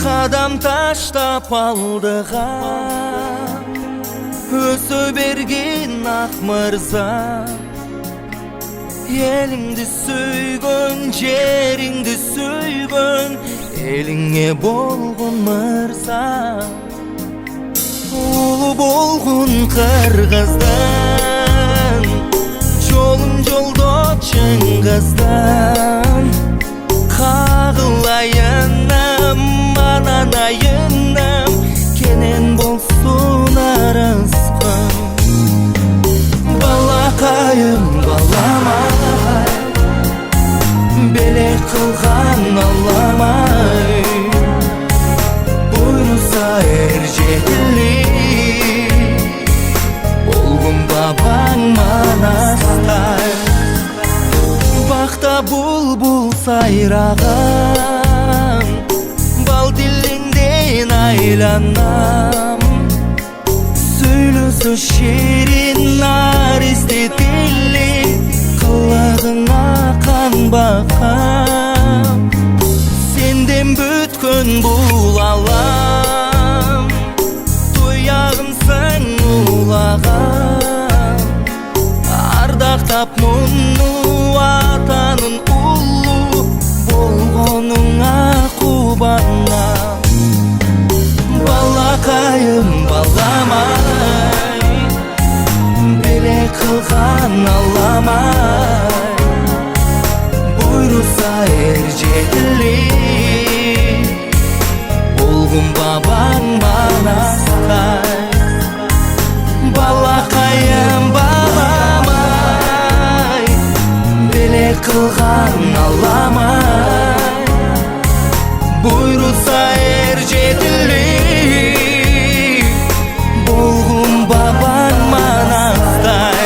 Qadam tashlab oldiga o'sib bergin aq mirza, elingni suygun, jeringni suygun, elingga bo'lgun mirza. Ulu bo'lgun qirg'izdan, yo'lim yo'lda Chingizdan. Qag'layanam, mananayinam, kenen bo'lsun arizqim. Balaqayim balamay, belek qilgan Allamay, buyursa erjeklik, bo'lg'um babang manastay. Baqta bulbul sayrag'am, bal dilingden aylanam. Söylüsü şirin narizli dilli, qılığına kan bakam. Senden bütkün bulalam, tuyağımsın ulağam. Ardaqtap munnu vatanın ulu, bolğonuna kubanam. Balaqayım balamay, belek qilgan Allamay, buyursa erjeklik, bo'lg'um babang manastay. Balaqayım balamay, belek qilgan Allamay, buyursa erjeklik, bo'lg'um babang manastay.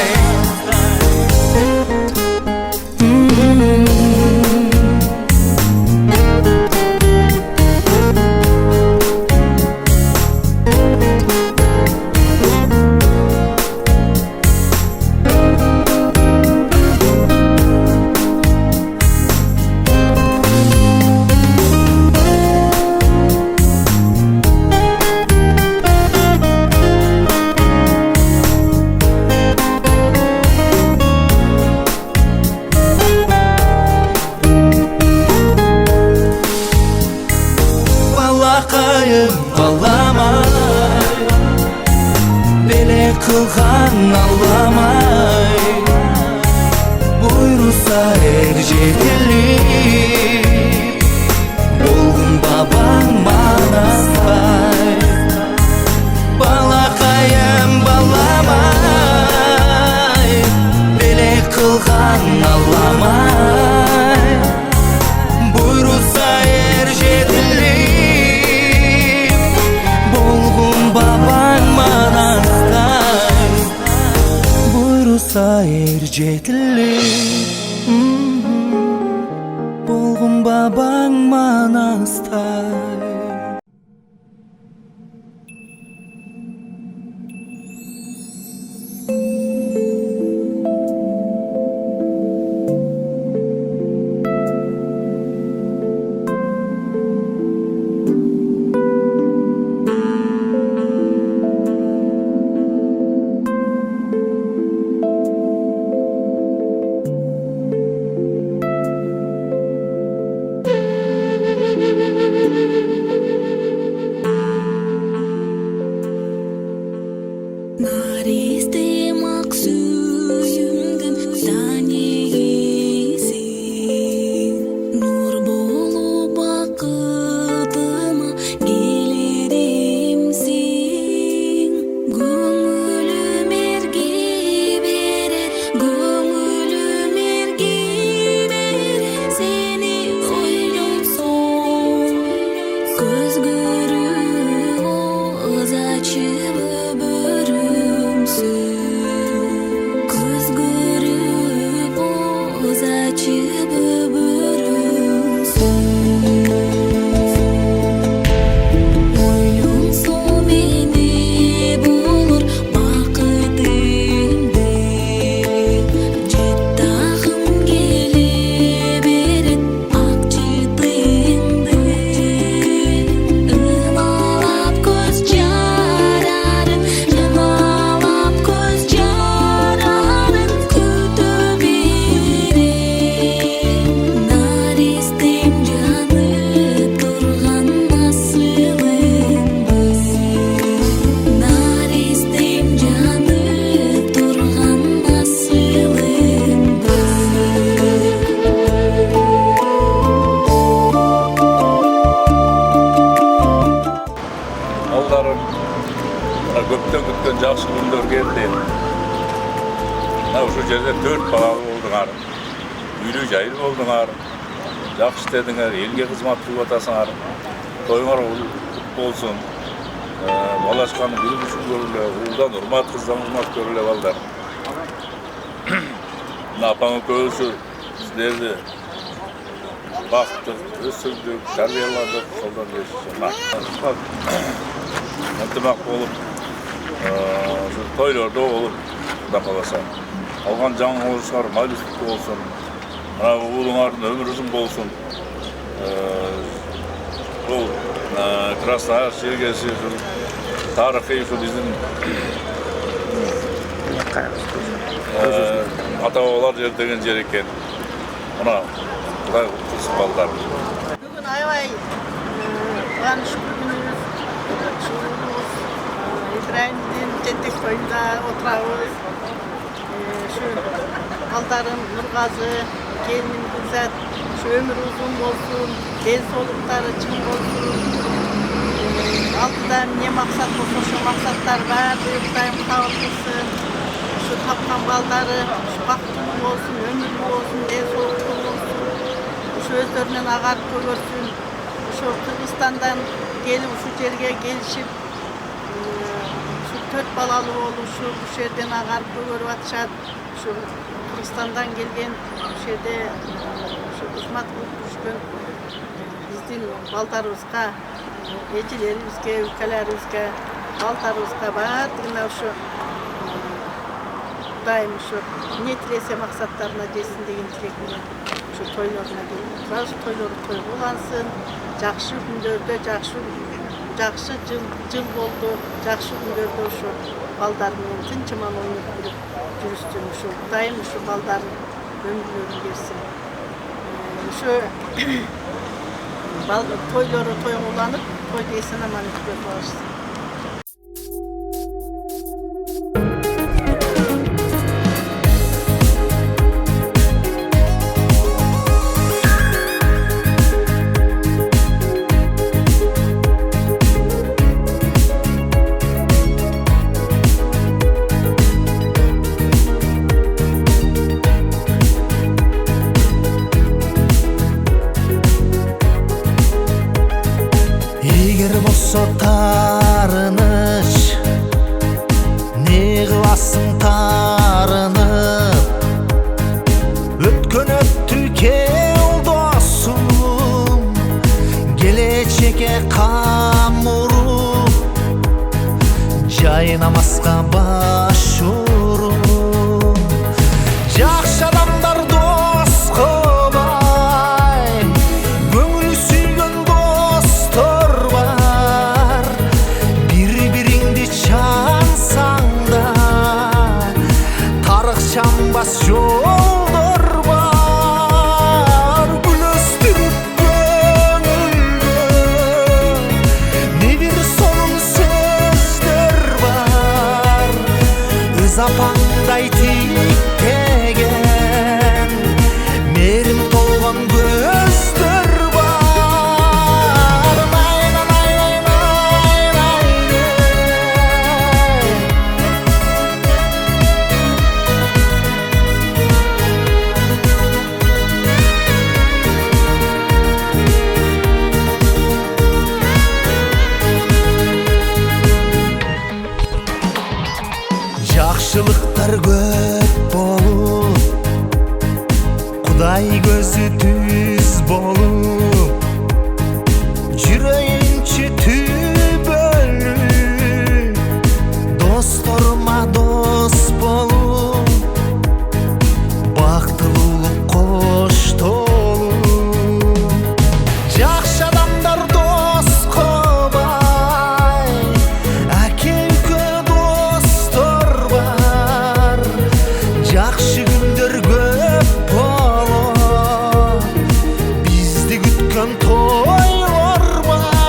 Balaqayım balamay, belek qilgan Allamay, buyursa erjeklik, bo'lg'um babang manastay. Balaqayım balamay, belek qilgan Allamay, buyursa erjeklik, bo'lg'um babang manastay. Buyursa erjeklik, bo'lg'um babang manastay. жерде 4 балалы болдуңар, үйлүү жайлуу болдуңар, жакшы иштедиңер, элге кызмат кылып атасыңар, тоюңар болсун, балачканы билгүчүн көрүлө, уулдан урмат, кыздан урмат көрүлө балдар. Апаң экөөбүз силерди бактык, өсүрдүк, тарбияладык, ошолдон ынтымак болуп, тойлордо болуп, Кудай кааласа. Алган жаңылышыңар майлуулуктуу болсун, уулуңардын өмүрү узун болсун. Бул Краснодар шергеси тарыхый биздин ата-бабалар жердеген жер экен. Мына Кудай кылсын балдар. Бүгүн аябай кубаныч күнүбүз. Ибраимдин жентек тоюнда отурабыз. Şu baldarım Nurgazı, gelinim Gülzat, şu ömür uzun olsun, den solukları çın olsun. Altıdan ne maksat olsun, şu maksatlar var, Kudayım kabul kılsın. Şu tapkan baldarı, şu baktığım olsun, ömürlü olsun, den soluklu olsun. Şu özlerinden ağarıp görsün. Şu Kırgızistan'dan gelip şu yerge gelişip, şu 4 balalı oluşu, bu yerden ağarıp görüp atışat. Şu Kırgızistan'dan gelgen şu yerde şu hizmet kılıp düşkün bizdin baldarыбызга, ejelerimizge, ülkelerimizge, baldarыбызга баардыгына şu Kudayım şu ne tilese maksatlarına gelsin деген tilekimle şu toyloruna gelin. Şu toyloru toy bulansın, jakşı gündörde jakşı jıl boldu, jakşı gündörde şu balдар менен тынчыман ойноп жүрүштүн ушу Кудайым ушу балдардын өмүрлөрүн берсин. Ушу тойлору тоюңуланып, тойду эсен аман өткөрүп алышсын. Егер болса тарыныш, не кыласың тарынып, өткөн өттү досум, келечекке кам уруп, жайнамаска баш уруп. Жакшы адамдар дос кылбай, көңүл сүйгөн достор бар. Бири-бириңди чансаң да, тарыкчанбас жолдор бар. Күлөстүрүп көңүлгө не бир сонун сөздөр бар. Өз апаңдай тиктеген мээрим толгон көздөр бар. Жакшылыктар көп болуп, Кудай көзү түз болуп, жүрөйүнчү түбөлүп, досторума дос болуп, бактылуулук коштолуп. Жакшы адамдар дос кылбай, аке-үкө достор бар. Жакшы күндөр көп болот, бизди күткөн тойлор бар.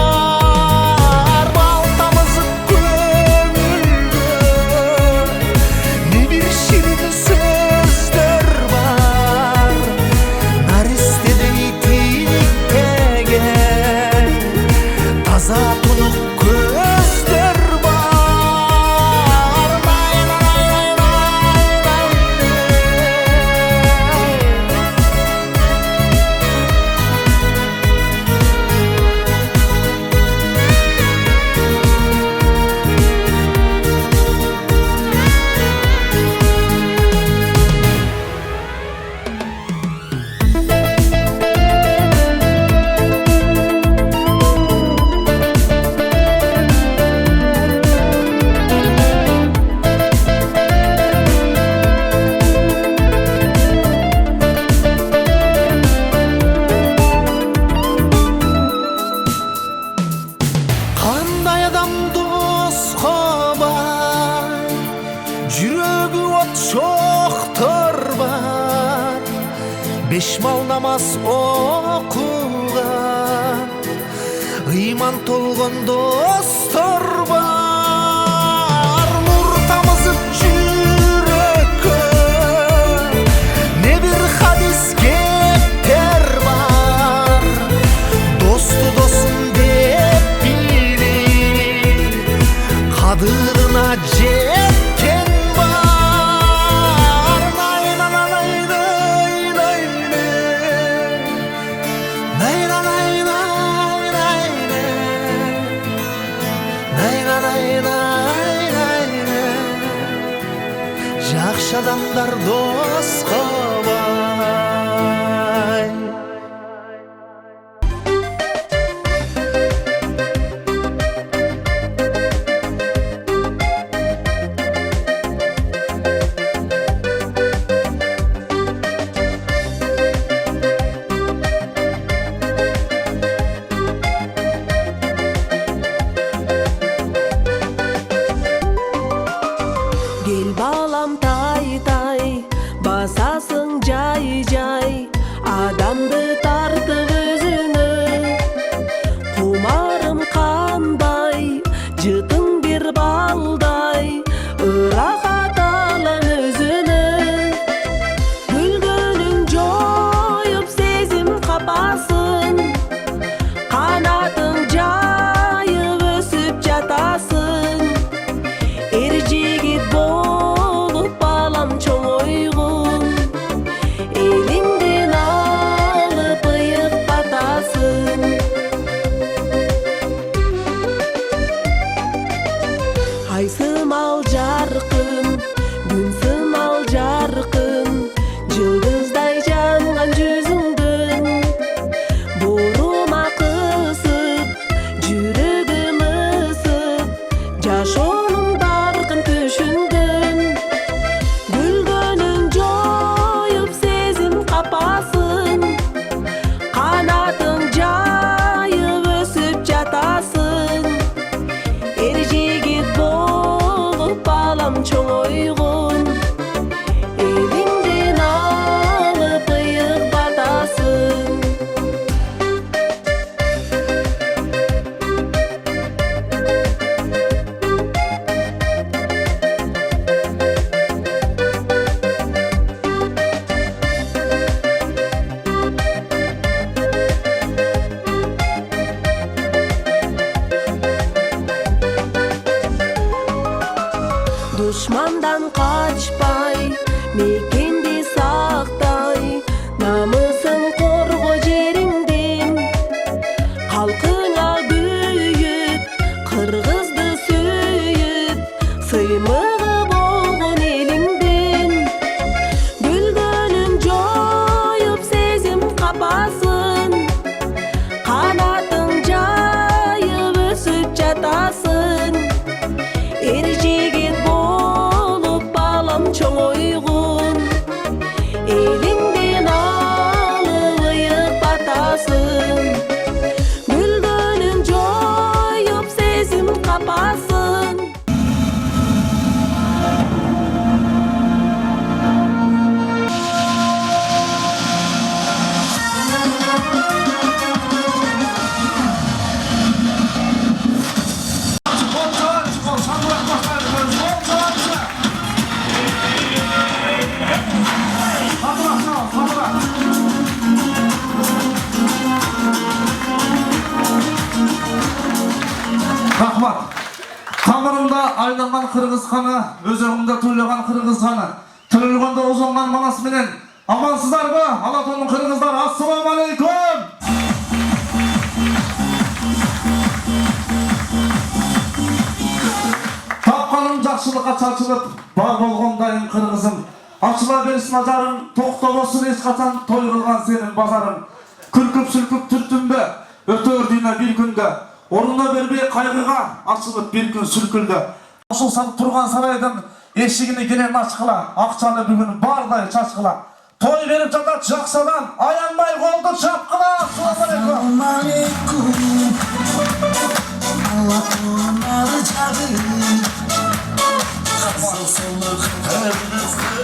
Beş mal namaz okugan, iman tolgon dostor var. Nur tamızıp yürekке, ne bir hadis kepter var. Dostu dostum dep bilir, kadırına jetken var. Nay nay nay nay nay nay nay nay nay nay nay. Жақшы адамдар досқа бай. Gel balam tay tay, basasың jay jay, adamды тартып өзүңө. Кумарым кандай, жытың бир балдай, ырахат алам өзүнө. Күлгөнүң жоюп сезим капасың, канатың жайып өсүп жатасың. Эр жигит болуп балам чоңойгун, элиңден алып ыйык батасың. Ай сымал жаркын, күн сымал жаркын, жылдыздай жанган жүзүңдүн. Бурума кысып, жүрөгүм ысып, жашоонун даркын түшүндүм. Күлгөнүң жоюп сезим капасың, канатың жайып өсүп жатасың. Эр жигит болуп балам чоңойгун, элиңден алып ыйык батасың. Душмандан качпай, мекенди сактай, намысын корго жериңдин. Калкыңа күйүп, кыргызды сүйүп, сыймыгы болгон элиңдин. Күлгөнүң жоюп сезим капасың, канатың жайып өсүп жатасың. Эр жигит болуп балам чоңойгун, элиңден алып ыйык батасың. Күлгөнүң жоюп сезим капасың. Рахмат. Тамырымда айланған қырғыз ханы, өзегімде түлеген қырғыз ханы, түрілгенде ұзанған манас менен. Амансыздар ба, Алатонның қырғыздар, ассаламу алейкум. Тапқаным жақшылыққа чачылып, бар болғандайым қырғызым. Ашыла берсін ажарым, тоқта болсын ешқашан той қылған сенің базарым. Күлкіп-сүлкіп түртінбе, өтөр дейіне бір күнде. Орнына бербей қайғыға, ашылып бір күн сүркілді. Ашылсан тұрған сарайдың ешігіне келен ашқыла, ақшаны бүгін бардай шашқыла. Той беріп жатат жақсадан, аянбай қолды шапқыла. Ассаламу алейкум.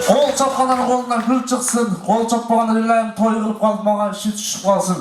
Ол çapkanın kolundan gül çıksın, kol çapkanı ilayim toy kılıp kalmağa şit düşüp kalsın.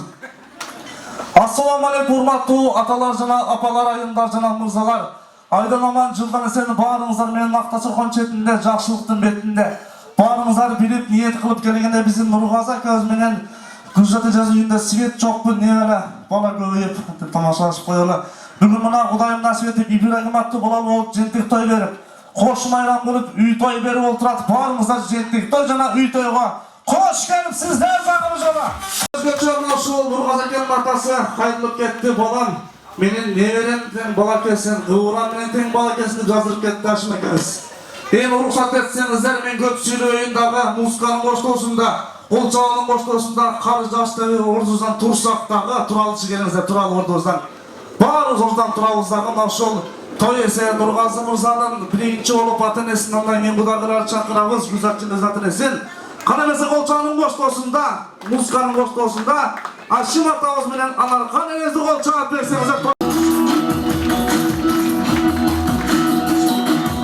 Assalamu alaikum hurmatlı atalar jana, apalar, ayınlar jana, mırzalar. Aydan aman жылдан eseni barыңızlar менен Ақтачыркон четинде, жакшылыктын бетинде. Барыңыздар билип, ниет кылып келгенде биздин Нургазы акабыз менен Гүлжат эженин үйүндө свет жокпу, не эле бала көбөйүп деп тамашалашып коелу. Бүгүн мына Кудайым насип этип Ибрагим аттуу балалы болуп жентек той берип, кош майран кылып үй той берип отурат. Барыңыздар жентек той жана үй тойго кош келипсиздер багым жана. Өзгөчө мына ушул Нургазы акенин атасы кайтылып кетти балам. Менин неберем тең бала келсен, Кыбыран менен тең бала келсин жаздырып кетти ашым экенбиз. Эми уруксат этсеңиздер, мен көп сүйлөйүн дагы музыканын коштоосунда, кол чабанын коштоосунда, кары жаштагы ордубуздан турсак дагы туралчы келиңиздер, турал ордубуздан. Баарыбыз ордудан турабыз дагы мына ошол той эсе Нургазы мырзанын биринчи болуп ата энесин андан кийин кудагыларды чакырабыз, Гүлзатчын ата энесин. Кана эмесе кол чабанын коштоосунда, музыканын коштоосунда Ашим атабыз менен Анаркан энеси кол чаап берсеңиздер.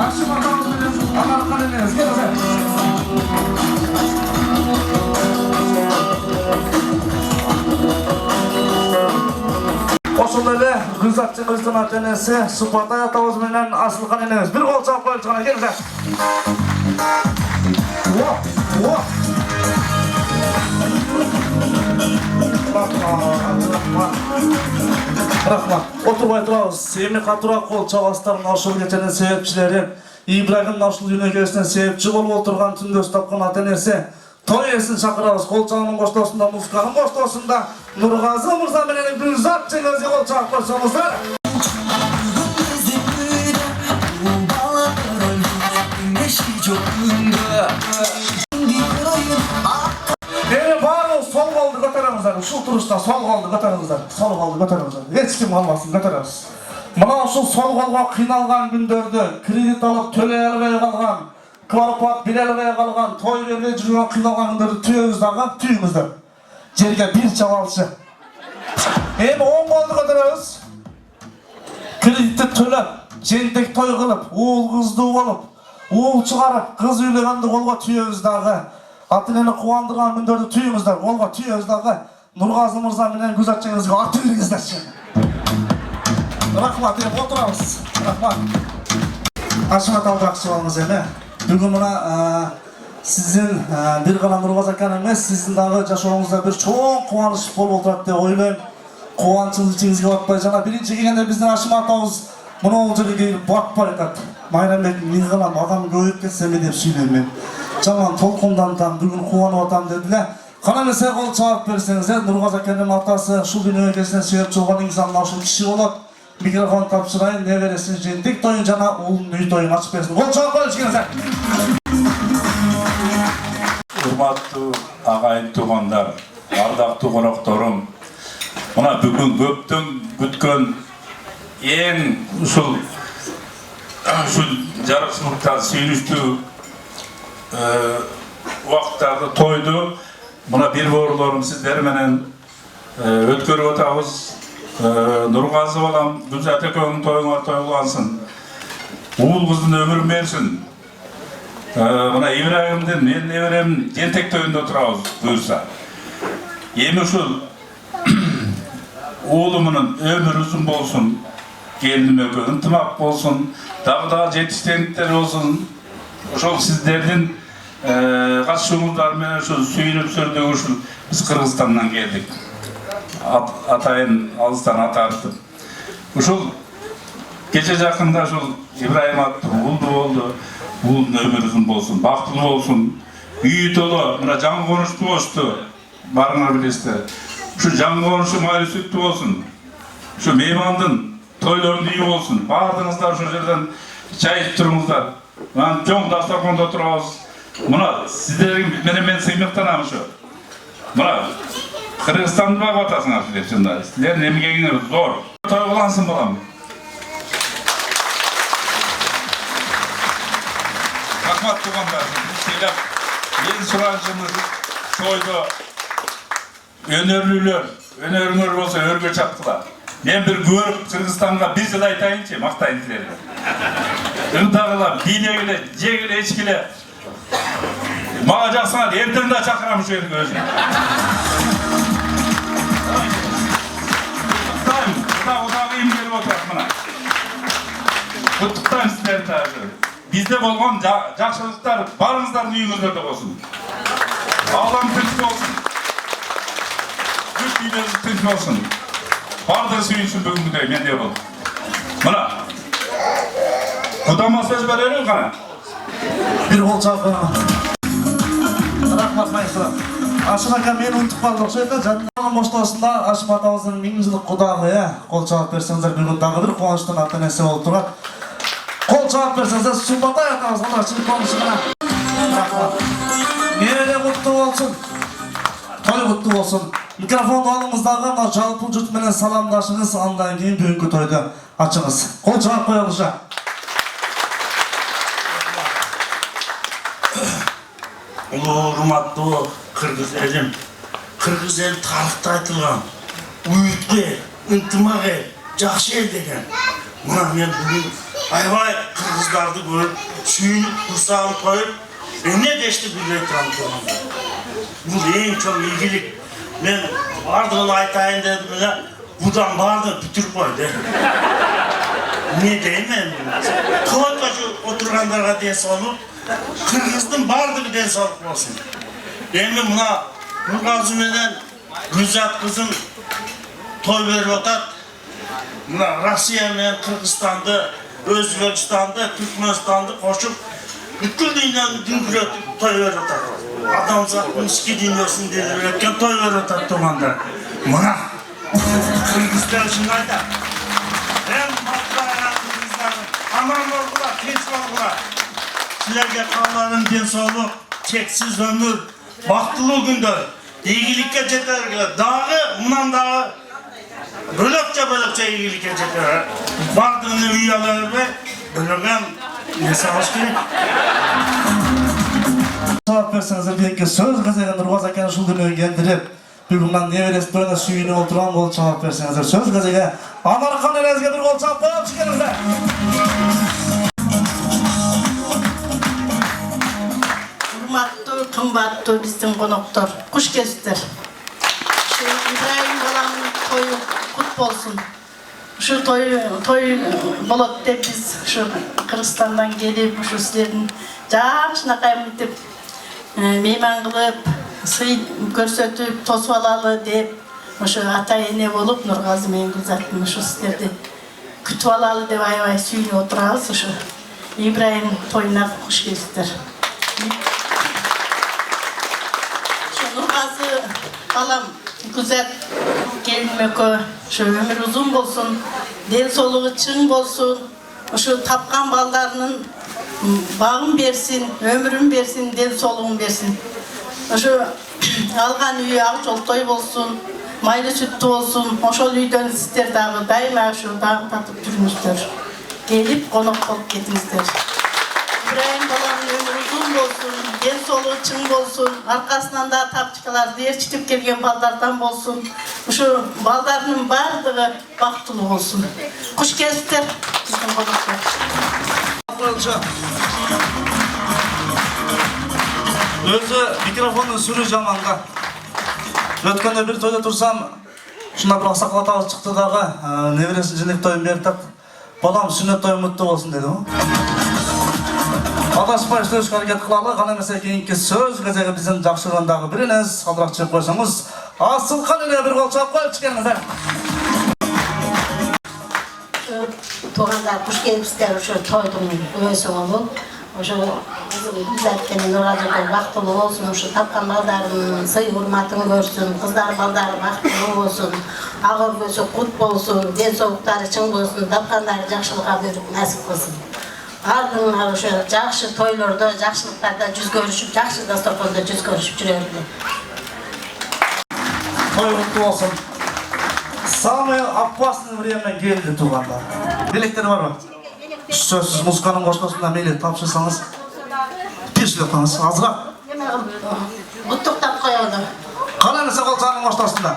Ашим атабыз менен Анаркан энеси келиңиздер. Ошол эле Гүлзатчыбыздын ата энеси Супатай атабыз менен Асылкан энебиз бир кол чаап коелучу гана келиңиздер. Рахмат. Отурбай турабыз. Эми катуураак кол чабасыздар. Ошол кеченин себепчилери Ибрагим ушул дүйнөгө келишине себепчи болуп отурган түндө тапкан ата энеси той эсин чакырабыз. Кол чабанын коштоосунда, музыканын коштоосунда Нургазы мырза менен Гүлзат жеңгеге кол чаап койсоңуздар. Sol koldu götüremizler, uşul turuşta sol koldu götüremizler, sol koldu götüremizler. Hiç kim kalmasın götüremiz. Bana uşul sol kolga kıynalgan gündörde, kredit alıp töle elbeye kalgan, kvarpat bir elbeye kalgan, toy vermeye жүрген kıynalgan gündörde tüyümüzden, tüyümüzden. Жерге bir çavalçı. Hem 10 koldu götüremiz. Kredit'i tölep, jentek toy kılıp, uğul kızdı olup, uğul çıkarıp, kız üylegendi kolga tüyümüzden. Ата-энени кубандырган күндөрдү түйүңүздөр, колго түйөбүз дагы Нургазы мырза менен Гүлзат жеңгеңизге аты бериңиздерчи. Рахмат, эми отурабыз. Рахмат. Ашым аталып жакшы болуңуз эми. Бүгүн мына сиздин бир гана Нургазы аканы эмес, сиздин дагы жашооңузда бир чоң кубаныч болуп отурат деп ойлойм. Кубанычыңыз ичиңизге батпай жана биринчи келгенде биздин Ашым атабыз мына жерге келип батпай атат. Майрамбек мен кылам, адам көбөйүп кетсеби деп сүйлөйм мен. Жаман толкундантам, бүгүн кубанып атам дедиле. Кана эмесе кол чаап берсеңиздер, Нургазы акенин атасы ушул дүйнөгө келишине себепчи болгон инсан ушул киши болот. Микрофон тапшырайын, небересин жентек тоюн жана уулун үй тоюн ачып берсин. Кол чаап коюңуз келиңиздер. Урматтуу агайын туугандар, ардактуу конокторум, мына бүгүн көптөн күткөн эң ушул жарыкчылыктан сүйүнүчтүү убакыттарды тойду мына бир боорлорум сиздер менен өткөрүп атабыз. Нургазы балам, Гүлзат экөөңүн тоюңар той кылгансын. Уул кыздын өмүрүн берсин. Мына Ибрагимдин мен неберем жентек тойунда турабыз буюрса. Эми ушул уулумунун өмүрү узун болсун, келиним экөө ынтымак болсун, дагы жетиштүүлүктөр болсун. Ошол сиздердин катышууңуздар менен ушул сүйүнүп сүрдүк ушул биз Кыргызстандан келдик. Атайын алыстан атартып. Ушул кече жакында ушул Ибрагим аттуу уулду болду. Уулдун өмүрү узун болсун, бактылуу болсун. Үйү толо, мына жаңы конуштуу болушту. Барыңар билесиздер. Ушу жаңы конушу майлы сүттүү болсун. Ушу меймандын тойлордун үйү болсун. Бардыңыздар ошол жерден чай ичип туруңуздар. Мен жоң дастарканда турабыз. Мына сиздер менен мен сыймыктанам ушу. Мына Кыргызстанды багып атасыңар деп чында. Силердин эмгегиңер зор. Той кылгансын балам. Рахмат туугандар. Сыйлап эң суранышыбыз тойдо өнөрүңөр болсо өргө чапкыла. Мен бир көрүп Кыргызстанга бир жыл айтайынчы, мактайын силерге. Ыңдагыла, бийлегиле, жегиле, ичкиле. Mala jaksana, erten de çakıram şu yerine özüne. Kutuktayım, odağıyım gelip oturak buna. Kutuktayım sizlerin tarzı. Bizde bolğan jakşılıklar barыңızдар үйүңүздөрдө болсун. Allah'ım tinch olsun. Güç üyleriniz tinch olsun. Bardır suyunsun bugünküde men de bol. Mına. Kudama söz verelim kana. Bir kol çalkı. Rahmat maestro. Aşın aka meni unutup kaldı okşaydı. Jannaның boşluğunda Aşım atamыздың 1000 жылдық құдағыya қол чабып берсеңіздер бүгін тағы бір қуаныштың ата энеси болып тұрады. Қол чабып берсеңіздер Сумбатай атамызға телефон ұшына. Рахмат. Мереке құтты болсын. Той құтты болсын. Микрофонды алыңыздағы мына жалпы жұрт менен саламдашыңыз, андан кейін бүгінгі тойды ашыңыз. Қол чабып қойыңызша. Урматтуу кыргыз элим, кыргыз эл тарыхта айтылган уютку эл, ынтымак эл, жакшы эл деген. Мына мен бүгүн аябай кыргыздарды көрүп, сүйүнүп, курсагын коюп, эмне дешти билбей турам. Бул эң чоң ийгилик. Мен бардыгын айтайын дедим эле, будан баардыгын бүтүрүп койду. Не деймен? Кылатка отургандарга ден соолук, кыргыздын бардыгы ден соолук болсун. Эми мына Нургазы менен Гүлзат кызым той берип атат. Мына Россия менен Кыргызстанды, Өзбекстанды, Түркмөнстанды кошуп бүткүл дүйнөнү дүңгүрөтүп той берип атат. Адамзаттын ички дүйнөсүн делип той берип атат туугандар. Мына кыргыздар ушуну айтат. Aman olgular, tinç olgular. Sizlerge kalların den soğuk, çeksiz ömür, baktılığı gündür. İyilikke yeterler. Dağı, bundan dağı bölükçe iyilikке yeterler. Bardığını üyeler ve bölügen ne savaş gerek? Cevap verseniz belki söz gazetenin Nurgaz Akan'ın şu dünyaya geldirip bugünden ne veresi böyle suyunu oturan bol cevap verseniz söz gazete Amerikan elezge bir kol cevap koyup çıkarınızlar. Hurmatlı, kımbatlı bizden konuklar. Kuş gezdiler. Şu İbrahim balanın toyu kut bolsun. Şu toy bolot dep biz şu Kırgızstandan gelip şu sizlerin жақшына кайымтып мейман кылып сый көрсөтүп тосуп алалы деп ошо ата эне болуп Нургазы менен Гүлзаттын ушу сиздерди күтүп алалы деп аябай сүйүнүп отурабыз. Ошо Ибрайым тоюна куш келиптир. Ошо Нургазы балам Гүлзат келиnim экөө ошо өмүрү узун болсун, ден соолугу чың болсун, ошо тапкан балдарынын bağın bersin, ömrün bersin, den soluğun bersin. Oşo algan üyü akçol toy bolsun, maylı sütlü olsun. Oşol üyden sizler dağı daima şu dağı tatıp durmuştur. Gelip konuk olup getimizdir. İbrahim balanın ömrü uzun bolsun, den soluğu çın bolsun. Arkasından da tapçıkalar diğer çitip gelgen ballardan bolsun. Oşo ballarının bardığı baktılı olsun. Kuş gezdir bizim konuklar. Өзі микрофонның сүрі жаманға. Өткенде бір тойда тұрсам, шына бір ақсақал аталы шықты дағы, невересін жинек тойын беріп тап, балам сүннет тойын мұтты болсын деді. Адаспай сөз қарекет қылалы, ғана мәсе кейінке сөз газеге біздің жақшығандағы бірініз, қалдырақ чек қойсаңыз, асылқан еле бір қол чап қойып шықеңіздер. Туғандар құш келіпсіздер ошо тойдың өсі болып, ошо Гүлзаттен Нургазы бактылуу болсун, ошо тапкан балдарын сый урматын көрсүн, кыздар балдары бактылуу болсун, ак өргөсү кут болсун, ден соолуктары чың болсун, тапкандары жакшылыкка берип насип кылсын. Ардыңар ошо жакшы тойлордо, жакшылыктарда жүз көрүшүп, жакшы дасторкондо жүз көрүшүп жүрөрлү. Той құтты болсын. Самое опасное время келді туғандар. Билеттер бар ма? Сөзсіз музыканың қошқасында мейлі тапшырсаңыз, першілеп қаңыз, азырақ. Құттықтап қояды. Қана мәсе қолсаның қошқасында.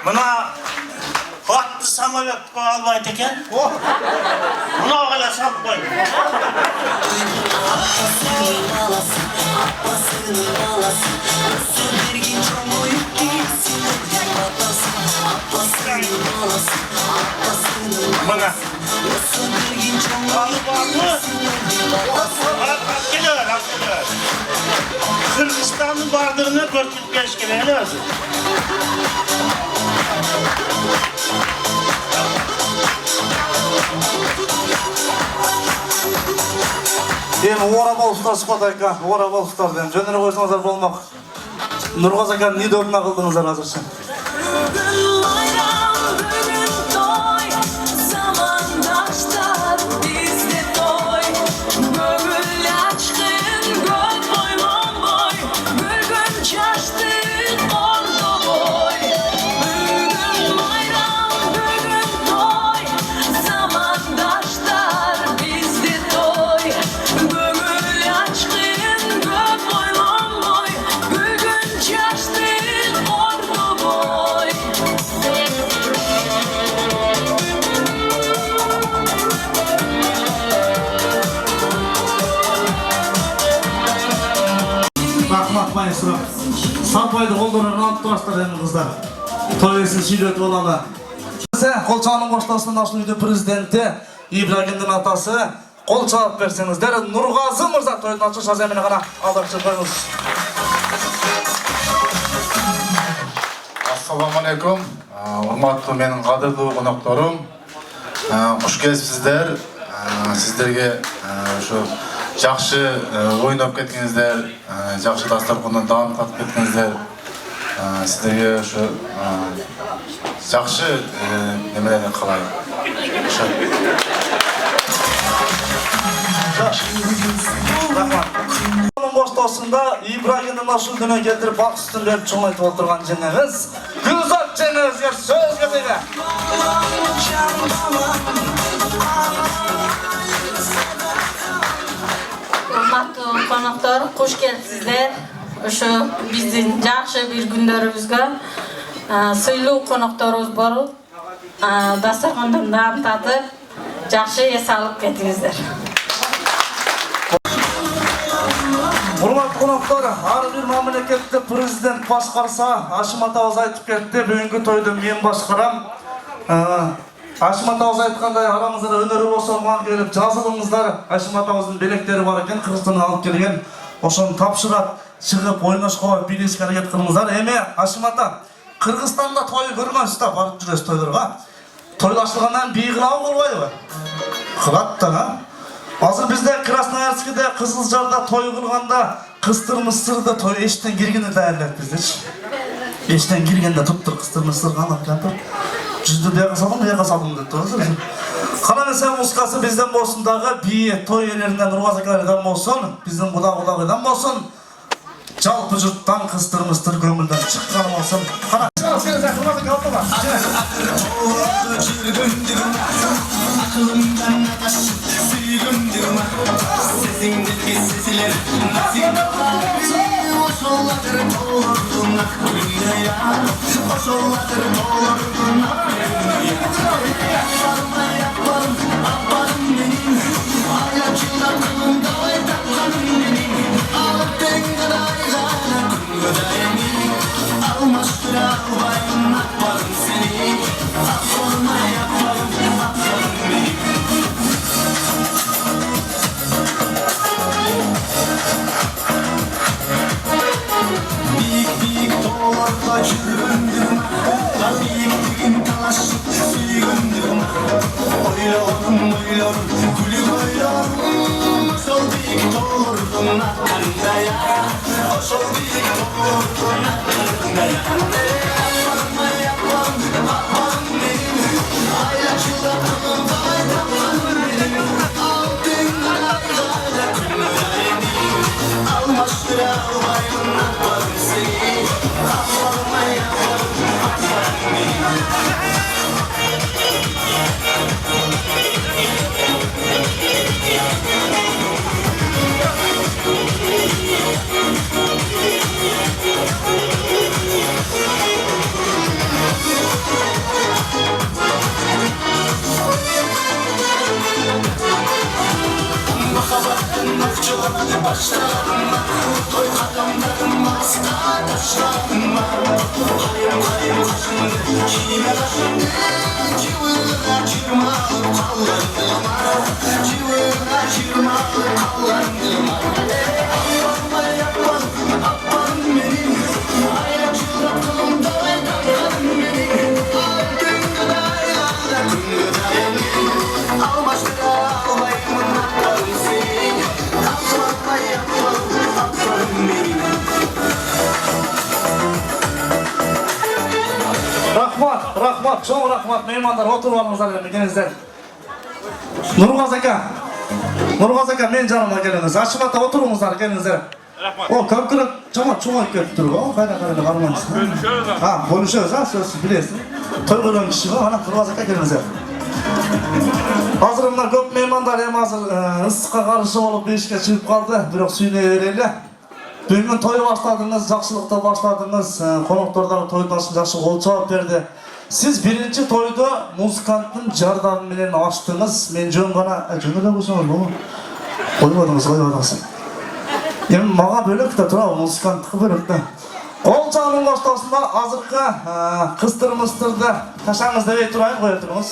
Buna katlı samolyot albaydı eken. Buna öyle sap koy. Bana. Geliyor. Kırgızistan'ın bardığını 45 kere hele olsun. Endi ora bolsuzlar suhbat aytkan, ora bolsuzlar dedim. Jönüne koysanızlar bolmak. Nurgaz akan ne dörtüne kıldınızlar hazırcha? Maestro. Sapaydı kollarını alıp duraslar emin kızlar. Toyesini süйлötüp olana. Kolçağının koştasının Aşlı Uydu Prezidenti İbrahim'in atası. Kol çalıp verseniz. Nurgazı Mırza toyun açış azemine kana aldırıcı koyunuz. Assalamu alaikum. Urmatlı menin qadırlı qonoqlarım. Hoş gelipsizler. Sizlerge şu жақсы ойнап кеткеніңіздер, жақсы дастарханнан дамып қатып кеткеніңіздер, сіздерге ошо жақсы немелерди каалайм. Onun boşluğunda İbrahim'in aşıl günü getirip bak üstünleri çoğunlayıp oturgan jengemiz. Gülzat jengimizge söz getege. Hurmatlı konuklar, hoş geldinizler. Şu bizim yaxşı bir günlerimizge sıylı konuklarımız var. Dasturxondan dam tatıp yaxşı es alıp ketdingizler. Hurmatlı konuklar, har bir mamlaketde prezident başkarsa Haşim Atavuz aytıp ketdi. Bugünkü toydu men başkaram. Haşim Atavuz aytkanday aramızda öneri boşalgan gelip жазылыңыздар. Haşim Atavuz'un belekleri var eken, Kırgızстан'dan alıp kelgen. Oşonu tapşırat, çıkıp oynaşqa, bileşke hareket kılыңыздар. Haşim Ata, Kırgızstan'da toyu görmüş da barıp жүрөs toylarga. Toy açılgandan bir kılağı bolbayбы? Kılattan ha? Hazır bizde Krasnoyarsk'da, Kızılcar'da toy kılganda, Kıstır-Mısır'da toy eşten girgeni değerler bizdir. Eşten girgende tuttur Kıstır-Mısır kanap yapır. Cüzdü bir yaka saldım dedi. Kana mesela muskası bizden bolsun dağı bir toy yerlerinden Nurgazaklardan bolsun, bizim Budağ-Budağ'dan bolsun. Жалпы жұрттан Кыстыр-Мыстыр көңілден шыққан болсын. Қана, сені зәкірмазы қалды ма? Rahmat, çok rahmat. Meymanlar oturup alыңızlar gelingizler. Nurgaz aka, men janıma kelingиz. Açmata oturunguzlar gelingizler. O köpkürüp çama çoğayıp kelip turib, o kayda qarmaysiz. Ha, bölüşөбүз, ha, söz bilesiz. Toy qilgan kishi bor, ana Nurgaz aka kelingizler. Hazır mına köp meymanlar hem hazır ısıkka qarşı olup beşikке çıkıp kaldı. Bирок suyunay bereli. Бүгүн той баштадыңыз, жакшылыкта баштадыңыз, коноктордор тойдон жакшы кол чаап берди. Siz birinci toyda muzikanttın jardamı менен açtınız. Men жөн гана жөн эле койсоңуз болобу? Койбодуңуз. Эми мага бөлөк да тура, музыканттыкы бөлөк да. Кол чабуун коштосунда азыркы кыстыр-мыстырды ташаңыз дебей турайын, кое туруңуз.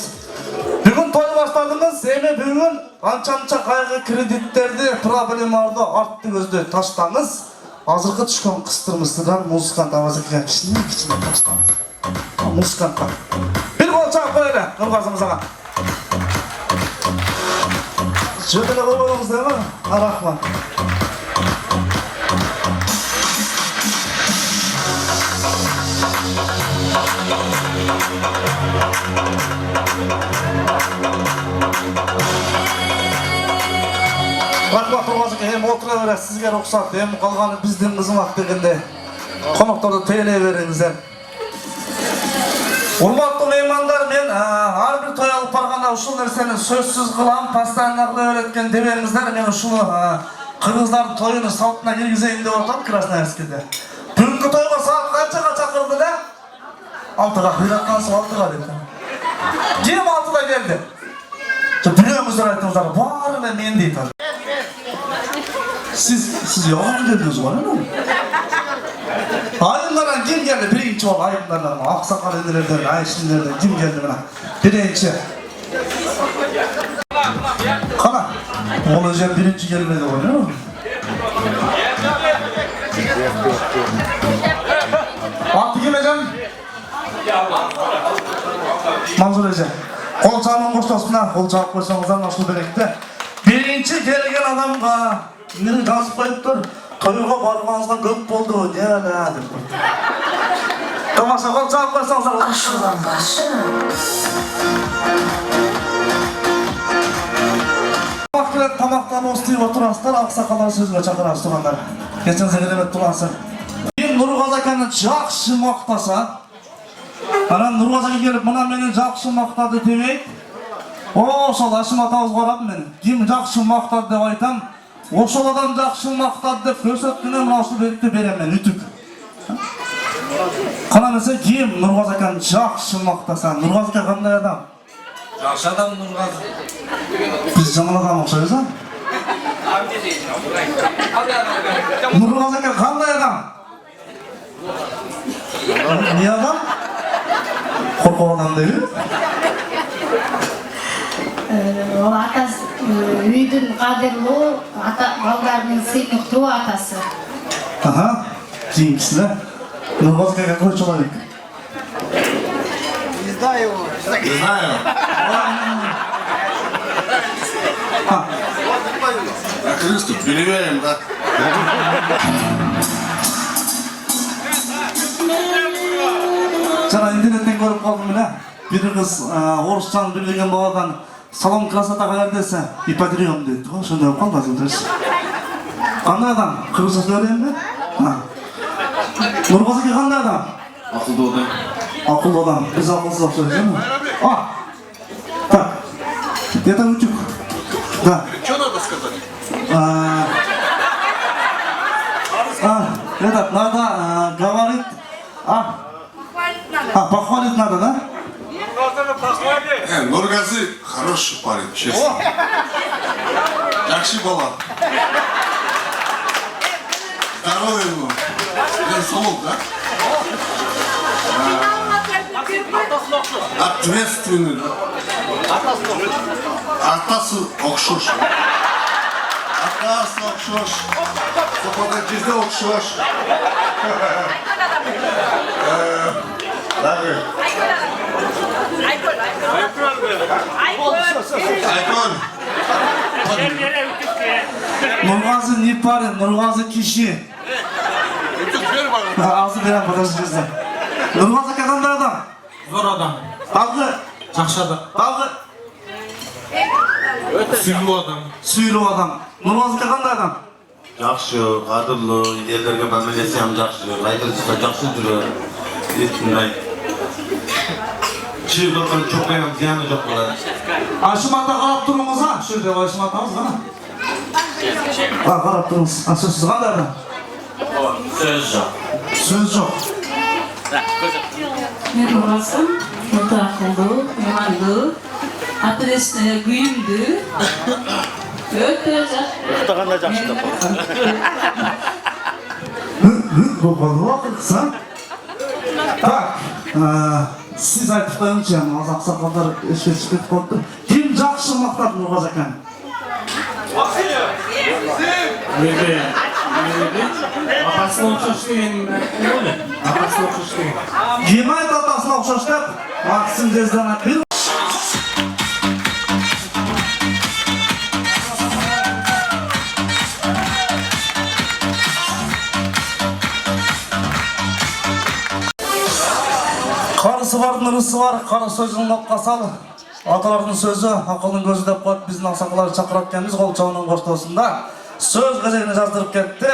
Бүгүн той баштадыңыз, эми бүгүн анча-мынча кайгы кредиттерди, проблемаларды артты көздөй таштаңыз. Азыркы түшкөн кыстыр-мыстырдан музыкант авазыкка кичине таштаңыз. Музыкантка. Bir kol çağып koyalım, Nurgazımıza. Şöyle koymadığımız değil mi? Rahman. Rahmat Nurgaz'ı hem oturuverek sizge ruhsat, hem kalganı bizden kızmak degende. Konuklarda teyleye veringizler. Урматтуу меймандар, мен ар бир той алып барганда ушул нерсени сөзсүз кылам, постоянно кыла береткен дебеңиздер. Мен ушул кыргыздардын тоюну салтына киргизейин деп атам Красноярскеде. Бүгүнкү тойго саат канчага чакырды эле? 6-га, буйраткансы 6-га деп. Ким 6-да келди? Билемиздер айтыңыздар, баары эле мен дейт. Siz yalan dediniz bana mı? Ayımlardan kim geldi? Birinci ol ayımlardan mı? Aksakal edilerden, ayşinlerden kim geldi bana? Birinci. Kana. Olacak birinci gelmedi oynuyor mu? Altı geleceğim. Manzur Ece. Kol çağının koştasına, kol çağıp koysanızlar nasıl berekti? Birinci gelgen adamga meni жазып koyuptur. Toyuğa barmağınızda köp boldu, ne ala dep. Tamasa kol çağıp koysanızlar. Aşılan başı. Tamaktan ostuyup oturasızlar, aksakalar sözüne çakırasız tuğanlar. Geçenize gelemet tulansın. Kim Nurgaz akanı жақсы maqtasa, ana Nurgaz aka gelip mına meni жақсы maqtadı demeyip, oşol aşım atağız qarap meni. Kim жақсы maqtadı dep aytam, oşol adam жақсы maqtadı dep körsötküne mınaşlı beripti berem men, ütük. Kana mesela kim Nurgaz akanı жақсы maqtasa, Nurgaz aka qanday adam? Жақсы адам Nurgaz. Biz жаман адам окшойбуз а? Nurgaz aka qanday adam? Ne adam? Korkak adam değil mi? Ол атасы үйдүн кадырлуу, ата балдардын сыймыктуу атасы. Aha, kийинкисине Nurgaz akaga койчу алайык. Знаю. Наконец-то переверим, да? Жана интернеттен көрүп калдым эле. Бир кыз орусчаны билген баладан салом красотага бер десе, ипотекам дейт. Ошондой болуп калды азыр. Кандай адам? Кыргызча сөйлөйм бе? Nurgaz aka кандай адам? Акылдуу адам. Акылдуу адам. Биз акылсыз окшойбуз, эми? Так. Это утюг. Да. Что надо сказать? Этот надо говорить. Похвалить надо, да? Нургазы хороший парень, честно. Жақсы бала. Здоровый был. Я солок, да? Ответственный, да? Атасы окшош. Атасы окшош. Сапада кезде окшош. Айкон. Нұрғазы Непарин, Нұрғазы Киши. Азы берем, подождите. Нұрғазы қандай адам? Зор адам. Алғы? Жақсы адам. Алғы? Сүйгү адам. Сүйру адам. Нұрғазы қандай адам? Жақсы, қадырлы, елдерге мәмілесі ям жақсы, айтылысқа жақсы жүрер. Естімдай. Чиғырған çok аян зияны жоқ болады. Ашыматта қарап тұрыңыз, а? Шөлде Ашыматтамыз ғана. Қарап тұрыңыз. Сөзсіз қандай адам? Сөз жоқ. Сөз жоқ. Мен Мұрасым, өте ақылды, иманды, адресіне күйімді, өте жақсы. Ұқтағанда жақсы да Бұл уақытса. Так, сіз айтып қойыңызшы, аз ақсақалдар ішке шығып қойды. Кім жақсы мақтап Нұрғазы екен? Атасына ұқсас деген ойлы. Атасына ұқсас деген. Кім айт атасына ұқсас деп? Ақсын дезден бір. Қарысы бардың ырысы бар, қара сөзінің нотқа сал. Аталардың сөзі, ақылдың көзі деп қойып, біздің ақсақаларды шақырып келеміз, қол чауының қоштосында. Сөз кезегіне жаздырып кетті.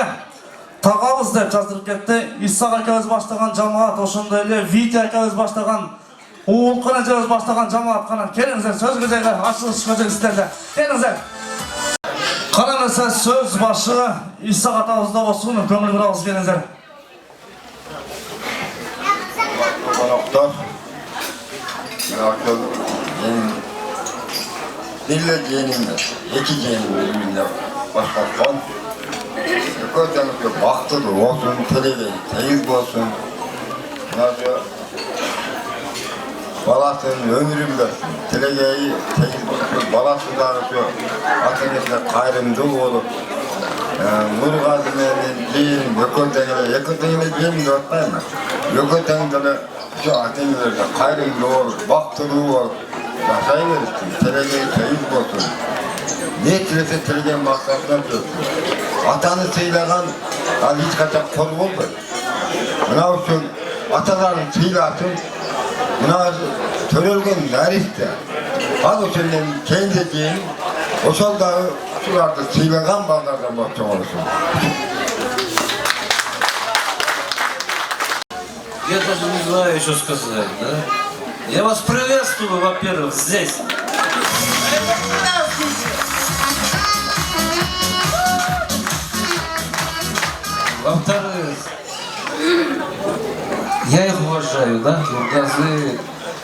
Тағабыз деп жаздырып кетті. Исақ әкеміз баштаған жамаат, ошондой эле Витя әкеміз баштаған, Уылқын әкеміз баштаған жамаат қана. Келіңіздер, сөз кезегі, ашылыш кезегі істерді. Келіңіздер. Қарамаса сөз башы Исақ атамызда болсын, көңіл бір ауыз келіңіздер. Konuklar, birle yeğenimle, iki yeğenimle başlatkan, ökördenizde baktıdır olsun, televizyonu teyir olsun, nasıl balasının ömrü bilesin, televizyonu teyir olsun, balası da atınızda kayrımcı olup, Nurgazı'nın yeğenim, ökördenizde yeğenim de ötmeyim mi? Ökördenizde şu atınızda kayrımcı olup, baktığı olup, yaşayıverirsin, televizyonu teyir olsun. Ne etkilese telegen maksatına diyorsun. Atanı sıylagan, hiç kaçak kol oldu. Buna için ataların sıylasın, buna törölgen nariste. Az o senden kendiciğin, o soldağı sularda sıylagan ballardan bakacak olursun. Я даже не знаю, что сказать, да? Я вас приветствую, во-первых, здесь. Во-вторых, я их уважаю, да? Нургазы,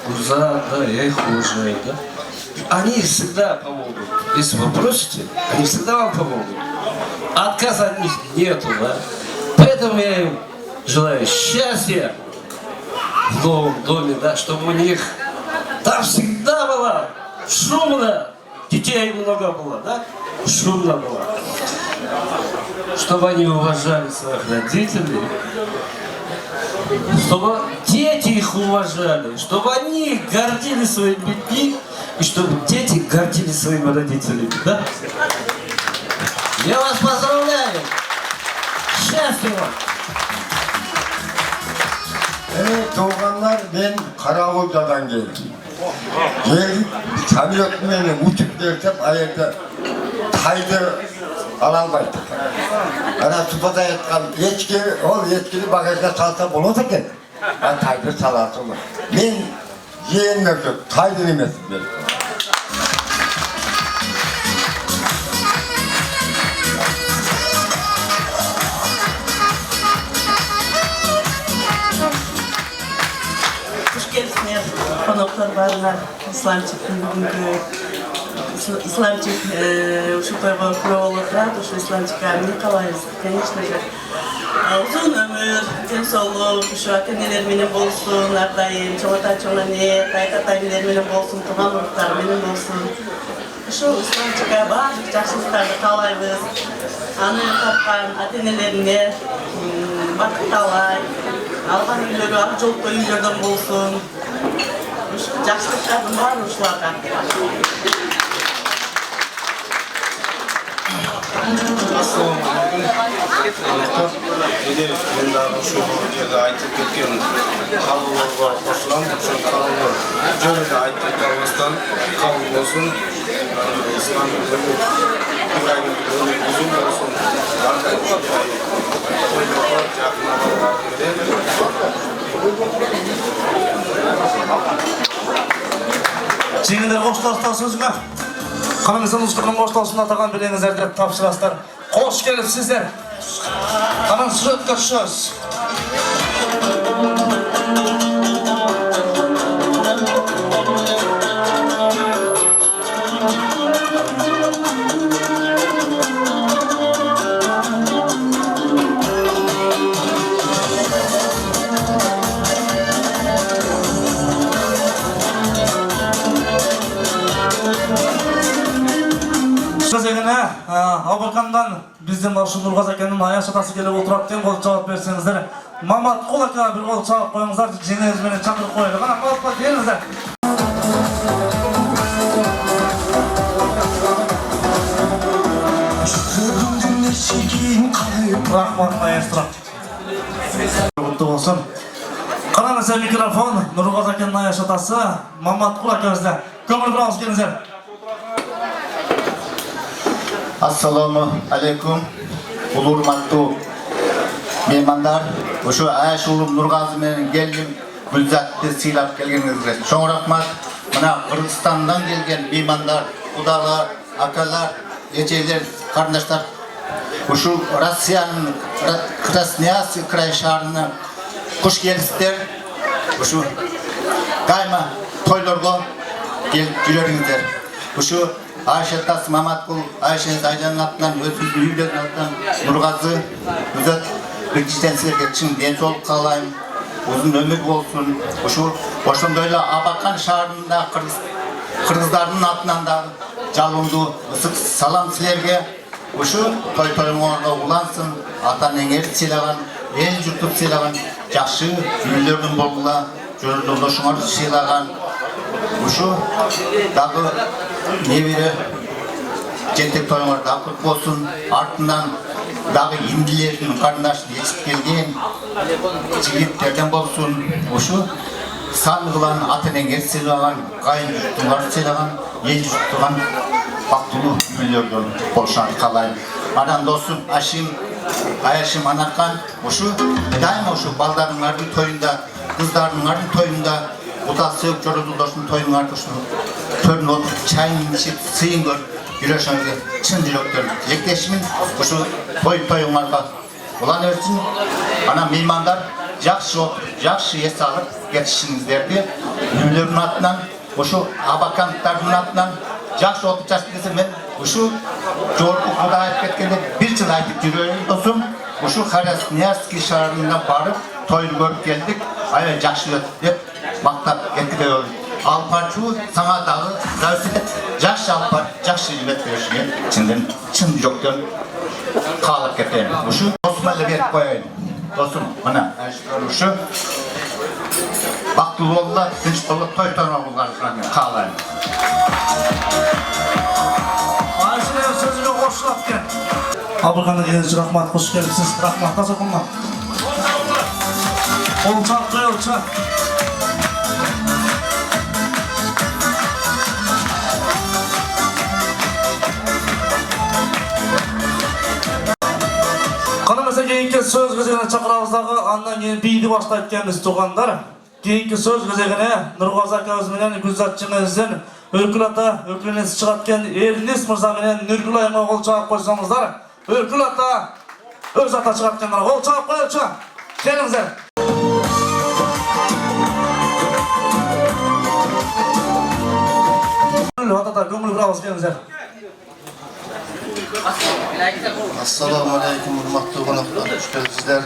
Гуза, да, я их уважаю, да? Они всегда помогут. Если вы просите, они всегда вам помогут. Отказа от них нету, да? Поэтому я им желаю счастья в новом доме, да, чтобы у них там всегда было шумно, детей много было, да? Шумно было. Чтобы они уважали своих родителей, чтобы дети их уважали, чтобы они гордились своими детьми, и чтобы дети гордились своими родителями, да? Я вас поздравляю! Счастья вам! Doğanlar ben Karaoğlu'dan geldim. Gelip samimiyetlerini uçup dersem ayakta taydı alalmaydı. Ana tupada yatkan yetkili bagajda salsa bulursa ki ben taydı salası olur. Ben yeğenler yok, taydı demesin benim. Konuklar barlar, İslamcık'ın bugünkü İslamcık şu toyga kuro olup, şu İslamcık abini kalayız, конечно же. Uzun ömür, dün sağlık, şu ata-eneler menen bolsun, ardayım, çoğata-çoğuna ne, tayta-taybiler menen bolsun, tuğanlıklar menen bolsun. Şu ıslançıga bazı жақсылықтарды қалайбыз. Аны тапқан ата-энелеріне бақыт талай. Алған үйлері ақ жолдық үйлерден болсын. Şu жақсылықтардың бары ушуларга. Мен дағы ошо жерде айтып кеткен кабылга кошулам. Ошо кабыл жөнүндө айтып калбастан кабыл болсун. İslam İbrahim uzun olsun. Жеңілдер қоштастар сөзіңе. Қаныңыздың ұстығының қоштасына атаған білеңіздер деп тапсырастар. Қош келіпсіздер. Қаның сүретке сөз. Абылқандан бізден Ашу Нұрғаз әкенің аяш атасы келіп отырады деген қол жауап берсеңіздер. Мамат қол әкеға бір қол жауап қойыңыздар, жеңіңізбенен шақырып қойылды. Қана қалыпқа келіңіздер. Рахмат маэстро. Құтты болсын. Қараңыздар микрофон, Нұрғаз әкенің аяш атасы, Мамат қол әкемізді. Көңіл бұрамыз келіңіздер. Assalamu alaikum. Ulurmattu mehmanlar. Ошо Аяш уулум Нургазы менен келдим. Гүлзатты сыйлап келгениңизге чоң рахмат. Мына Кыргызстандан келген меймандар, кудалар, акалар, эжелер, карындаштар. Ушул Россиянын Красноярский край шаарына куш келипсиздер. Ушу кайма тойлорго келип жүрөңүздөр. Ушу Ayşe Tas Mamatkul, Ayşe Aycan'ın atından, özümüzün üyelerin atından Nurgazı, Güzel Birçisten sizlerge çın densoluk kalayım, uzun ömür olsun. Oşundayla Abakan şaharında Kırgızlarının atından da жалынды ысык салам силерге. Ушу той-тойуңарга улансын, ата-энеңер сыйлаган, эл журтуп сыйлаган, жакшы үйлөрүң болгула, жолдошуңар сыйлаган. Ушу дагы небере жентек тойуңар да кут болсун. Артынан дагы индилердин карындашын ечип келген жигиттерден болсун. Ушу сан кылан ата-энеңер сыйлаган, кайын журтуңар сыйлаган, эл журттуган бактылуу үйлөрдөн болушун каалайм. Анан досум Ашим, Аяшим Анаркан, ушу дайыма ушу балдарыңардын тоюнда, кыздарыңардын тоюнда, утасы жородулдошдун тоюңарды ушу төрүнө отуруп чайын ичип, сыйын көрүп, жүрөшүңөргө чын жүрөктөн тилектешимин. Ушу тоюңарга улана берсин. Анан меймандар жакшы отуруп, жакшы эс алып кетишиңиздерди үйлөрүнүн атынан, ушу абаканттардын атынан жакшы отуруп жашып келсе мен ушу жогорку куда айтып кеткенде бир жыл айтып жүрөйүн досум. Ушу Красноярский шаарына барып тойду көрүп келдик. Аябай жакшы өтүп деп мактап кетти. Алпарчу сага дагы завсет жакшы алпар, жакшы илмет беришиңер чындын чын жүрөктөн каалап кетем. Ушу досума эле берип коеюн. Досум, мына ушу бактылуу болула, тынч болуп той тойлоңуздарыңызга каалайм. Ayşe'nin sözüne koşulap gel. Abırkan'a geliniz rahmat, hoş gelipsiz. Rahmat, nasıl bulma? Olçak, koy olçak. Kanımıza keyinki söz gözegine çakıramızдағы andan keyin biydi başlayıp geliniz tuğanlar. Keyinki söz gözegine Nurgaz akabız menen Gülzatçınızdan Örkül ata, Örkülünüz çıkartken Eriniz Mırza menen Nürgül ayıma kol çağıp koysanızlar. Örkül ata, öz ata çıkartkenler kol çağıp koyalım. Gelinizler. Atata, gömülü bırakız gelinizler. Assalamu alaikum, hurmatlı konuklar, hoş geldinizler.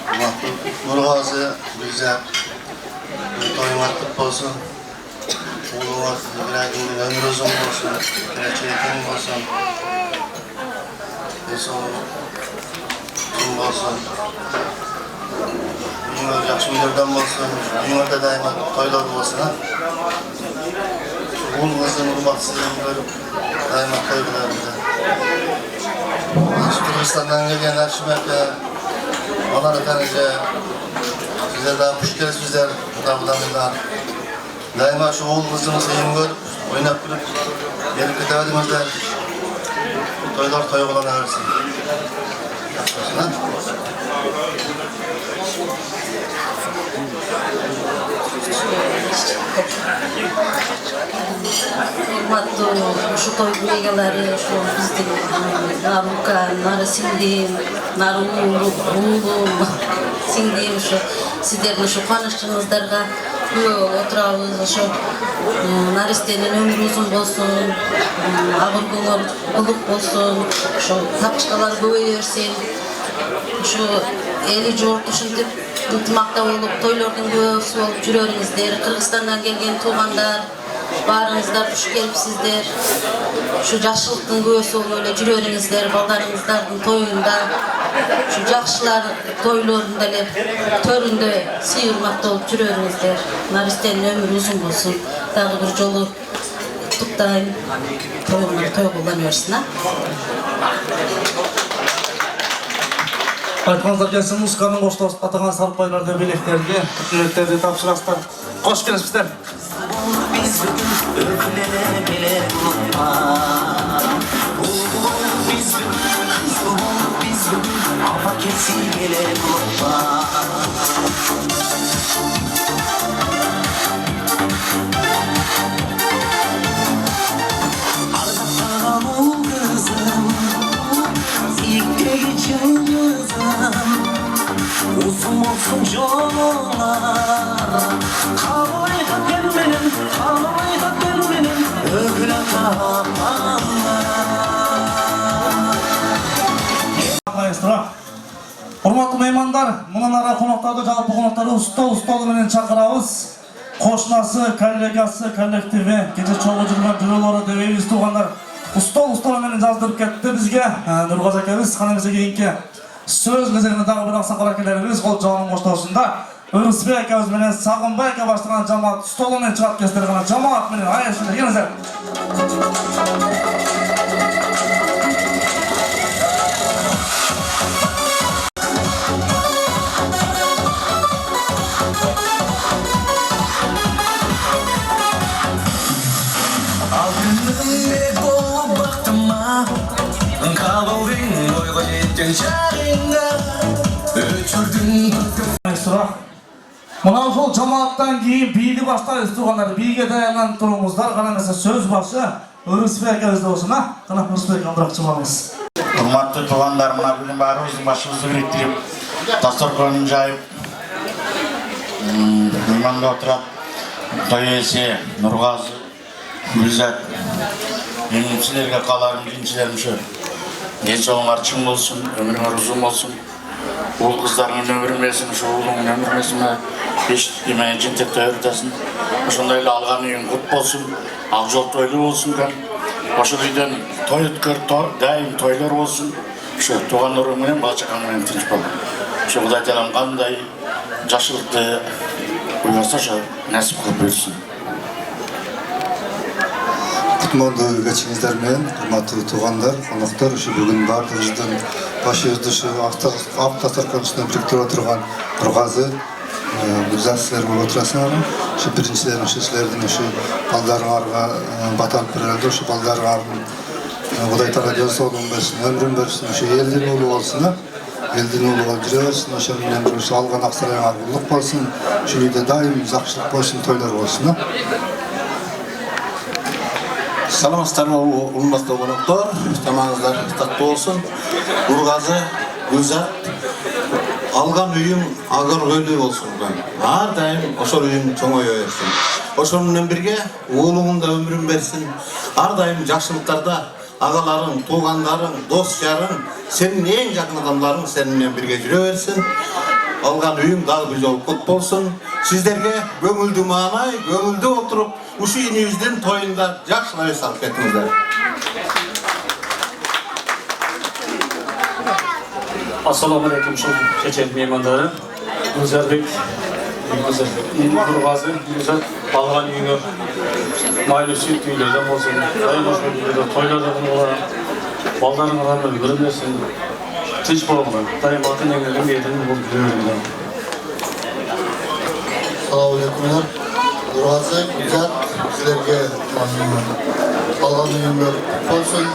Hurmatlı Nurgazi, bize doymatlık olsun. Ulu İbrahim'in ömrü uzun olsun, geleceğin olsun. Tüm olsun. Dünyada yaxşı günlerden olsun, dünyada daima toylar olsun. Ulu kızın hurmatsızlığını görüp daima toylar bize. Kırgızistan'dan gelen Arşimet'e, onlara tanıca, sizler daha hoş geldinizler, budamlar. Daima şu oğul kızımızı iyi görüp, oynap gülüp, gelip gidemedimizler. Toylar toy olana versin. Hurmatlı şu toy egalari, şu bizning Naruka, Narasinglim, Narulum, Singlim, şu sizlerning şu quvonchingizlarga o'tiramiz. Şu Naristenin ömrü uzun bo'lsin, abur ko'ngil ulug' bo'lsin, şu tapchqalar ko'payaversin. Şu eli jurt ушинтип ынтымакта болуp, тойлордун көбүсү болуп жүрөрүңүздөр. Кыргызстандан келген туугандар, баарыңыздар туш келипсиздер. Şu жакшылыктын көбүсү болуп эле жүрөрүңүздөр, балдарыңыздардын тоюнда, şu жакшылар тойлорунда эле төрүндө сый урматта болуп жүрөрүңүздөр. Наристенин ömrү uzun болсун. Дагы бир жолу куттуктайм. Тоюңдар той болон берсин, а? Айтқаныңыздар келсін, музыканың қоштасып атаған сарпайларды, белектерге, үкіметтерді тапшырасыздар. Қош келіпсіздер. Uzun olsun yollar, havayda gelmenin, ögüle kapanlar. Hurmatlı meymanlar, мұнан ара қонақтарды, жалпы қонақтарды ұста менен чакырабыз. Кошнасы, коллегасы, коллективи, кече чогуу жүргөн жүрөлөрү дебейбиз туугандар. Уста менен жаздырып кетти бизге. Нургазы акебиз, каныбызга кийинки сөз кезегинде дагы бир аксакал акелерибиз кол жаанын коштоосунда Өрүсбек акебиз менен Сагынбай аке баштаган жамаат стол менен чыгат кесиптер гана жамаат менен айышында келиңиздер. Мына ошол жамааттан кийин бийди баштайбыз туугандар. Бийге даярданып туруңуздар. Кана эмесе сөз башы Өрүсбек акебизде болсун, а? Кана Өрүсбек абдрак чыгабыз. Hurmatlı tuğanlar, buna bugün barımızın başımızı biriktirip, dasturxanını jayıp, mehmanda oturup, toy esi, Nurgazi, Gülzat, benim sizlerge kalarım, birinçilerim şu. Gençoğunlar çın olsun, ömrünger uzun olsun. Ул кыздарыңын өмүрүмесин, ошо уулуңун өмүрүмесине эчтеме жинтек той өтөсүн. Ошондой эле алган үйүң кут болсун, ак жол тойлуу болсун экен. Ошол үйдөн той өткөр, дайым тойлор болсун. Ошо туугандарың менен, бала чакаң менен тынч бол. Ошо Кудай Таалам кандай жакшылыкты буйруса ошо насип кылып берсин. Kutmandı geçinizler men, hurmatlı tuğanlar, konoktар, şu bugün bardığımızdan başımızda şu hafta sarkanışına birlikte oturgan Nurgazi, Gülzat sizler bu oturasınlar. Şu birincilerin, şu sizlerden şu baldarın arga batalip birerdi, şu baldarın argın Kuday Taala diyorsa oğlum versin, ömrüm versin, şu eldin oğlu olsun, eldin oğlu olup versin, şu ömrüm şu algan aksarayın argınlık olsun, şu uyda daim zakşılık olsun, toylar olsun. Саламатсыздарбы, урматтуу коноктор, тамагыңыздар таттуу болсун. Нургазы, Гүлзат, алган үйүң агар көйлүү болсун. Ар дайым ошол үйүң чоңойо берсин. ошону менен бирге уулуңун да өмүрүн берсин. Ар дайым жакшылыктарда агаларың, туугандарың, дос жарың, сенин эң жакын адамдарың сени менен бирге жүрө берсин. Алган үйүң дагы бир жолу кут болсун. Сиздерге көңүлдүү маанай, көңүлдүү отуруп, ушу инибиздин тоюнда жакшылап эс алып кеттиңиздер. Assalamu alaikum şeçen meymanları. Gülzarbek, Nurgazi, Gülzar, Balgan үйüne maylı süt üylerden olsun. Dayı boş bölümde toylarda bunu olarak baldarın adamları görünmesin. Tinç boğumlar. Dayı matın yengelim yetenin bulup görüyorum. Assalamu alaikum. Nurgazi, Gülzar, sizlerge Balgan үйüne olsun.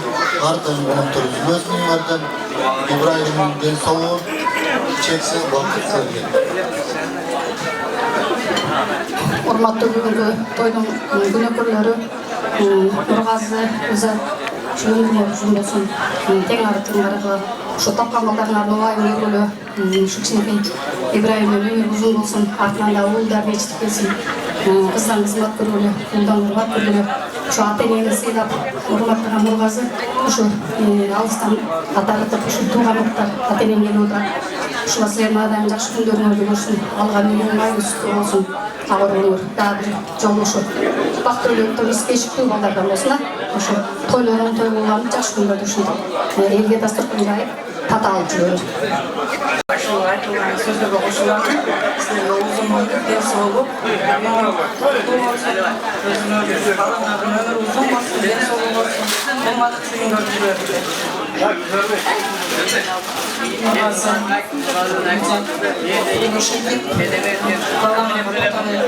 Артын онтор үзмөсүн артын Ибраимдин ден соолугу чексиз бакыт берген. Урматтуу бүгүнкү тойдун күнөөкөрлөрү Нургазы Гүлзар болсун тең артыңарга ушу тапкан балдарыңар нубайым ийгилүү ушу кичинекей Ибраимдин өмүрү узун болсун, артынан да уулдар жетип келсин, кыздан кызмат көргүлө, улдан урмат көргүлө. Şu ata-eneni sыйлап, урматтаган Нургазы, ушу алыстан атагытып, ушу тууганлыктар ата-энем келип отурат. Ушуга силердин адайым жакшы күндөрүңөрдү көрсүн, алган үйүң айлуу болсун, абырооңор дагы бир жолу ушу бактылуу эскечиктүү балдардан болсун, ушу тойлорун той болгон жакшы күндөрдү ушинтип элге дасторкон жайып тата алып жүрөлү. Ошол айтылган сөздөргө кошулам. Силерге узун өмүр, ден соолук, өзүңөрдүн балаңардын өмүрү узун болсун, ден соолук болсун, кымбаттуу күндөрдү жүрөлү.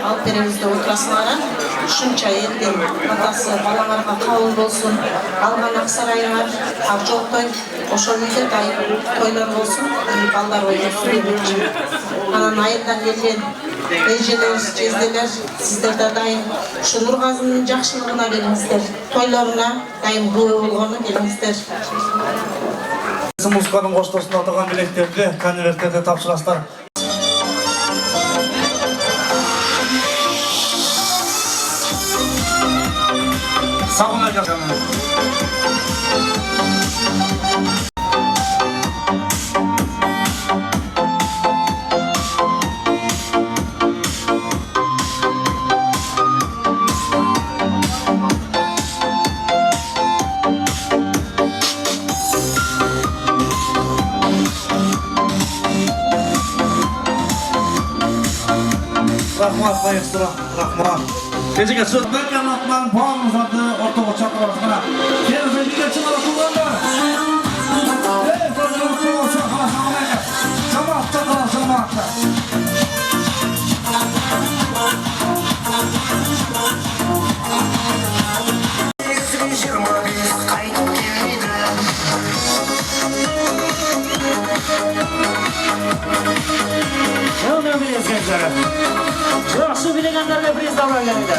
Алып беребиз деп отурасыңар. Ушунча элдин атасы балаңарга кабыл болсун. Алган ак сарайыңар ак жолтой ошол үйдө дайым тойлор болсун, балдар ойносун. Анан айылдан келген эжелер, жезделер, сиздер да дайым ушу Нургазынын жакшылыгына келиңиздер, тойлоруна дайым күбө болгону келиңиздер. Музыканын коштосунда отурган билектерди конверттерде тапшырасыздар. Сагына жакын. Rahmat, bayıqsıra, rahmat. Gecege sözdük anlatmanın bağımızladı ortağı çakırasına. Kendinize bir geçin aratılığında. Ey çocuğu çakırasına. Cemaat çakırasına. Ne biliriz gençlere? Жақсы білегендерге приз davranlarında.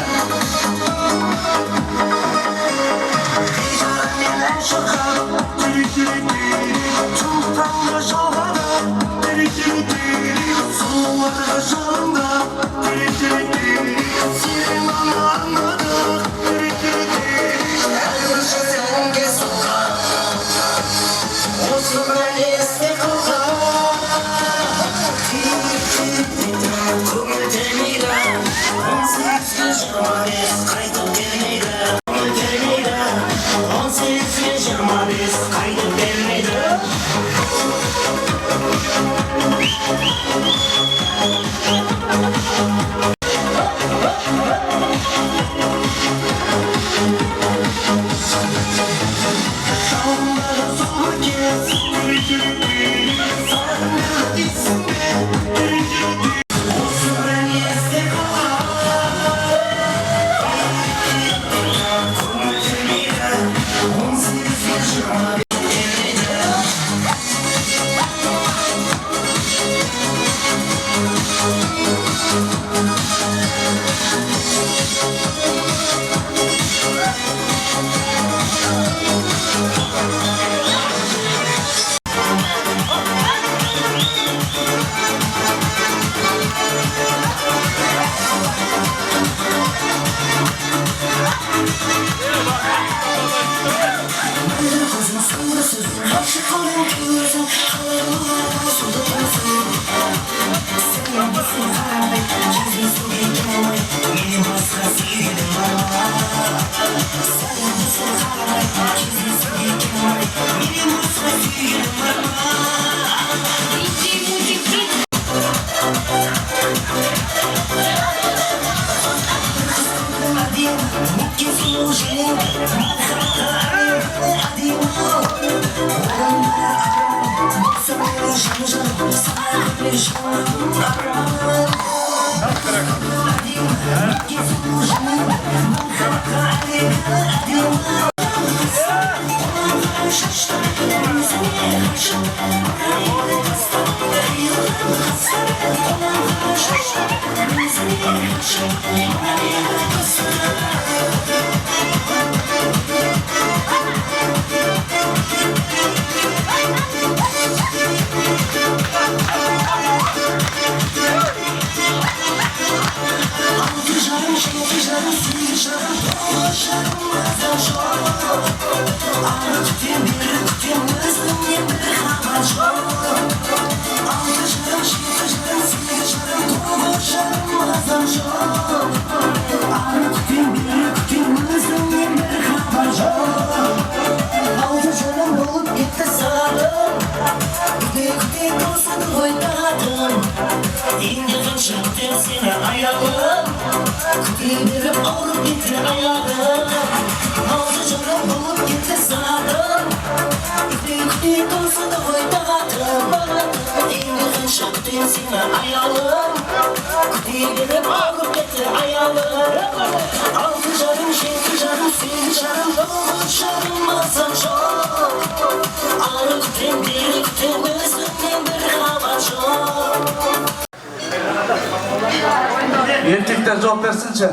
Erkekler cevap versince.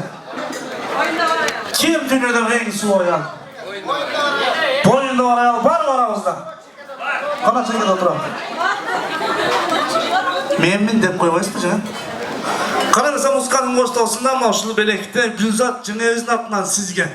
Kim dünyada rengi su oyan? Boyunda var ayal var mı aramızda? Kana çekil oturalım. Memmin dep koymayız mı canım? Kararsa musikanın koştu olsun da ama şunu belekte Gülzat Cengiz'in atından sizge.